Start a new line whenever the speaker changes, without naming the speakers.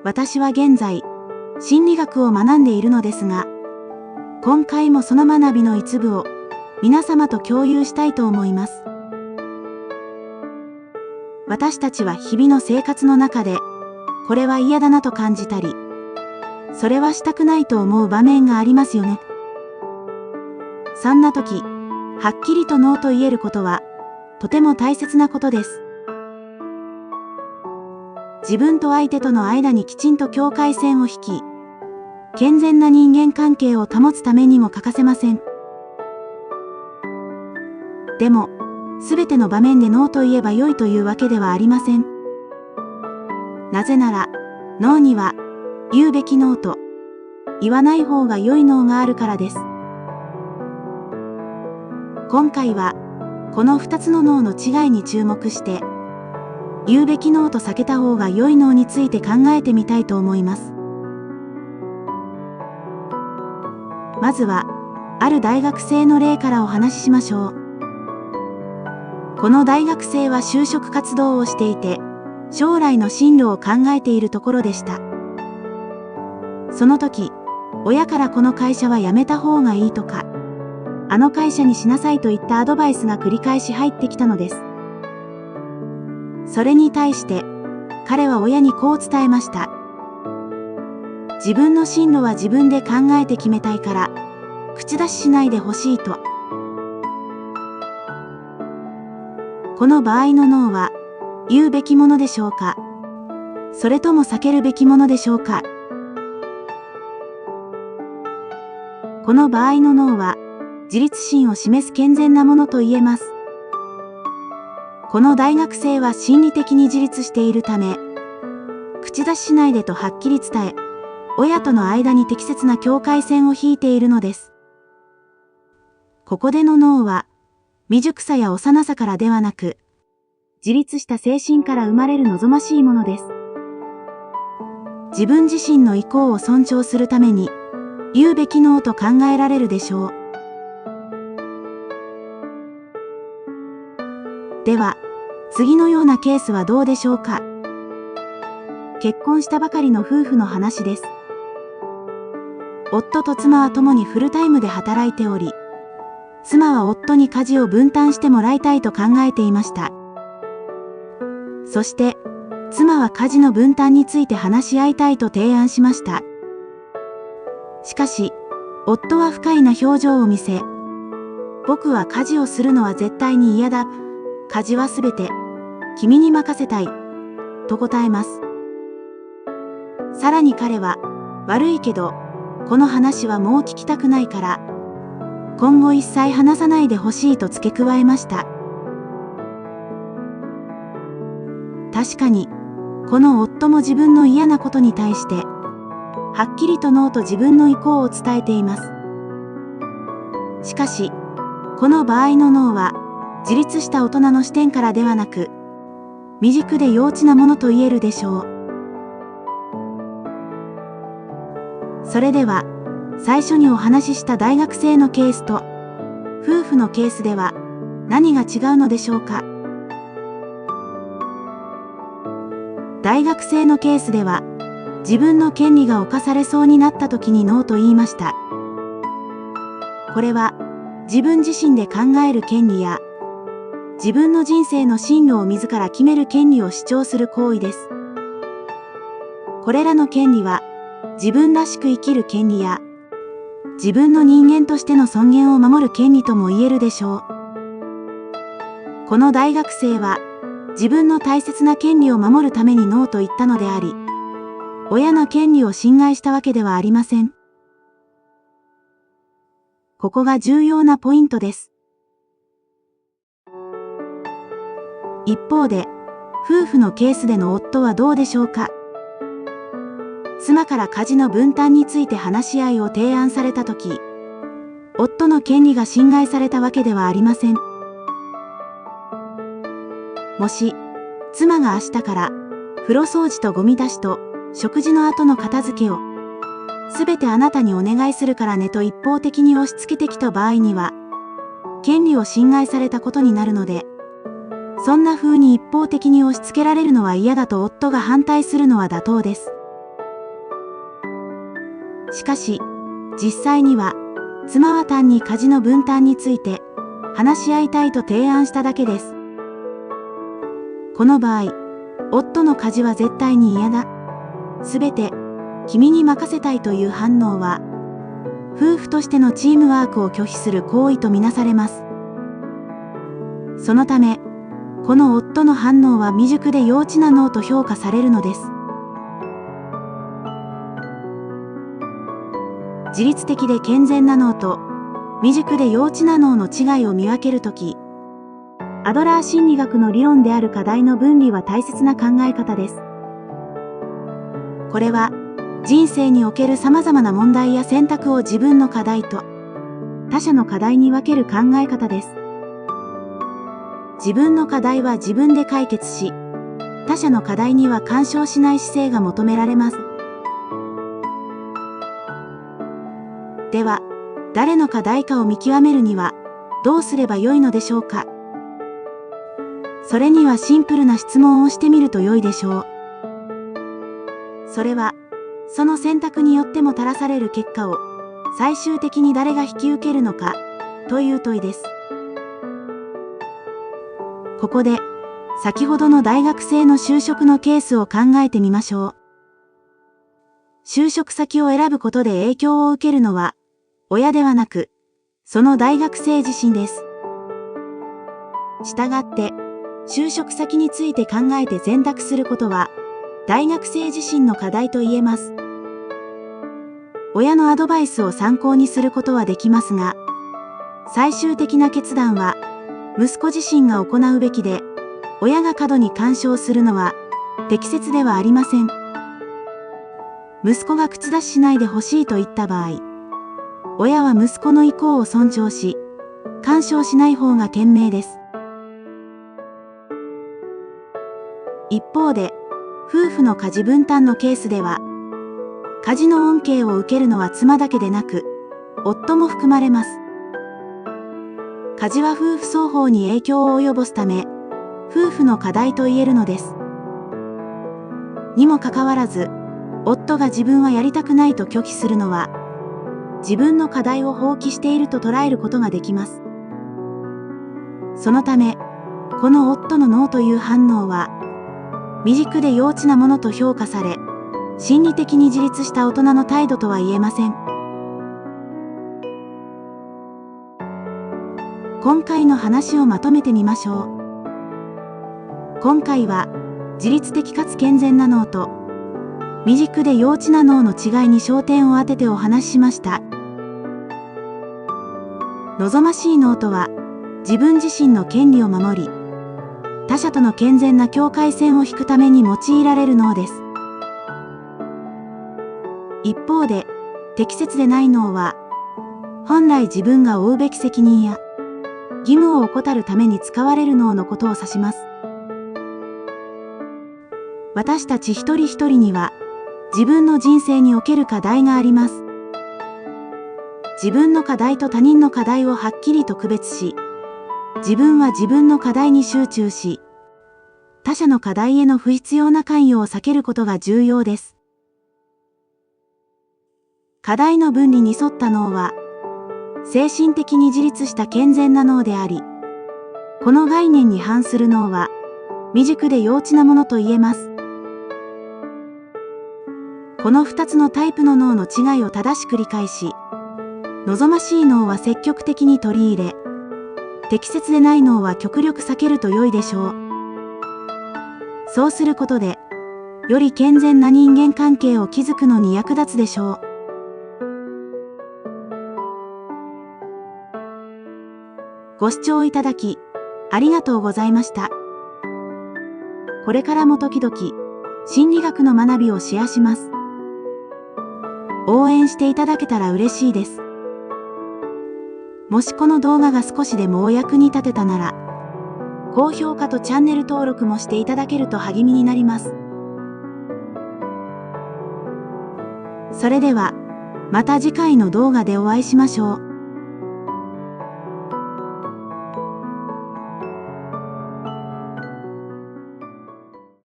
私は現在、心理学を学んでいるのですが、今回もその学びの一部を皆様と共有したいと思います。私たちは日々の生活の中で、これは嫌だなと感じたり、それはしたくないと思う場面がありますよね。そんな時、はっきりとノーと言えることは、とても大切なことです。自分と相手との間にきちんと境界線を引き、健全な人間関係を保つためにも欠かせません。でも、すべての場面でノーと言えば良いというわけではありません。なぜなら、ノーには、言うべきノーと、言わない方が良いノーがあるからです。今回は、この2つのノーの違いに注目して、言うべきノーと避けた方が良いノーについて考えてみたいと思います。まずは、ある大学生の例からお話ししましょう。この大学生は就職活動をしていて、将来の進路を考えているところでした。その時、親からこの会社は辞めた方がいいとか、あの会社にしなさいといったアドバイスが繰り返し入ってきたのです。それに対して、彼は親にこう伝えました。自分の進路は自分で考えて決めたいから、口出ししないでほしいと。この場合のノーは、言うべきものでしょうか？それとも避けるべきものでしょうか？この場合のノーは、自立心を示す健全なものと言えます。この大学生は心理的に自立しているため、口出ししないでとはっきり伝え、親との間に適切な境界線を引いているのです。ここでのノーは、未熟さや幼さからではなく、自立した精神から生まれる望ましいものです。自分自身の意向を尊重するために、言うべきノーと考えられるでしょう。では、次のようなケースはどうでしょうか。結婚したばかりの夫婦の話です。夫と妻は共にフルタイムで働いており、妻は夫に家事を分担してもらいたいと考えていました。そして、妻は家事の分担について話し合いたいと提案しました。しかし、夫は不快な表情を見せ、僕は家事をするのは絶対に嫌だ。家事はすべて、君に任せたい。と答えます。さらに彼は、悪いけど、この話はもう聞きたくないから、今後一切話さないでほしいと付け加えました。確かに、この夫も自分の嫌なことに対して、はっきりとノーと自分の意向を伝えています。しかし、この場合のノーは、自立した大人の視点からではなく、未熟で幼稚なものと言えるでしょう。それでは、最初にお話しした大学生のケースと、夫婦のケースでは、何が違うのでしょうか。大学生のケースでは、自分の権利が侵されそうになった時にノーと言いました。これは、自分自身で考える権利や、自分の人生の進路を自ら決める権利を主張する行為です。これらの権利は、自分らしく生きる権利や、自分の人間としての尊厳を守る権利とも言えるでしょう。この大学生は、自分の大切な権利を守るためにノーと言ったのであり、親の権利を侵害したわけではありません。ここが重要なポイントです。一方で、夫婦のケースでの夫はどうでしょうか。妻から家事の分担について話し合いを提案されたとき、夫の権利が侵害されたわけではありません。もし、妻が明日から風呂掃除とゴミ出しと食事の後の片付けをすべてあなたにお願いするからねと一方的に押し付けてきた場合には、権利を侵害されたことになるので、そんな風に一方的に押し付けられるのは嫌だと夫が反対するのは妥当です。しかし、実際には、妻は単に家事の分担について話し合いたいと提案しただけです。この場合、夫の家事は絶対に嫌だ。すべて君に任せたいという反応は、夫婦としてのチームワークを拒否する行為とみなされます。そのため、この夫の反応は未熟で幼稚なノーと評価されるのです。自律的で健全な脳と未熟で幼稚な脳の違いを見分けるとき、アドラー心理学の理論である課題の分離は大切な考え方です。これは人生における様々な問題や選択を自分の課題と他者の課題に分ける考え方です。自分の課題は自分で解決し、他者の課題には干渉しない姿勢が求められます。では、誰の課題かを見極めるにはどうすればよいのでしょうか。それにはシンプルな質問をしてみると良いでしょう。それは、その選択によってもたらされる結果を最終的に誰が引き受けるのかという問いです。ここで、先ほどの大学生の就職のケースを考えてみましょう。就職先を選ぶことで影響を受けるのは、親ではなく、その大学生自身です。したがって、就職先について考えて選択することは、大学生自身の課題と言えます。親のアドバイスを参考にすることはできますが、最終的な決断は、息子自身が行うべきで、親が過度に干渉するのは、適切ではありません。息子が口出ししないでほしいと言った場合、親は息子の意向を尊重し、干渉しない方が賢明です。一方で、夫婦の家事分担のケースでは、家事の恩恵を受けるのは妻だけでなく、夫も含まれます。家事は夫婦双方に影響を及ぼすため、夫婦の課題と言えるのです。にもかかわらず、夫が自分はやりたくないと拒否するのは、自分の課題を放棄していると捉えることができます。そのため、この夫のノーという反応は、未熟で幼稚なものと評価され、心理的に自立した大人の態度とは言えません。今回の話をまとめてみましょう。今回は、自律的かつ健全な脳と、未熟で幼稚な脳の違いに焦点を当ててお話ししました。望ましい脳とは、自分自身の権利を守り、他者との健全な境界線を引くために用いられる脳です。一方で、適切でない脳は、本来自分が負うべき責任や、義務を怠るために使われる脳のことを指します。私たち一人一人には、自分の人生における課題があります。自分の課題と他人の課題をはっきりと区別し、自分は自分の課題に集中し、他者の課題への不必要な関与を避けることが重要です。課題の分離に沿った脳は、精神的に自立した健全な脳であり、この概念に反する脳は、未熟で幼稚なものと言えます。この2つのタイプの脳の違いを正しく理解し、望ましい脳は積極的に取り入れ、適切でない脳は極力避けると良いでしょう。そうすることで、より健全な人間関係を築くのに役立つでしょう。ご視聴いただき、ありがとうございました。これからも時々、心理学の学びをシェアします。応援していただけたら嬉しいです。もしこの動画が少しでもお役に立てたなら、高評価とチャンネル登録もしていただけると励みになります。それでは、また次回の動画でお会いしましょう。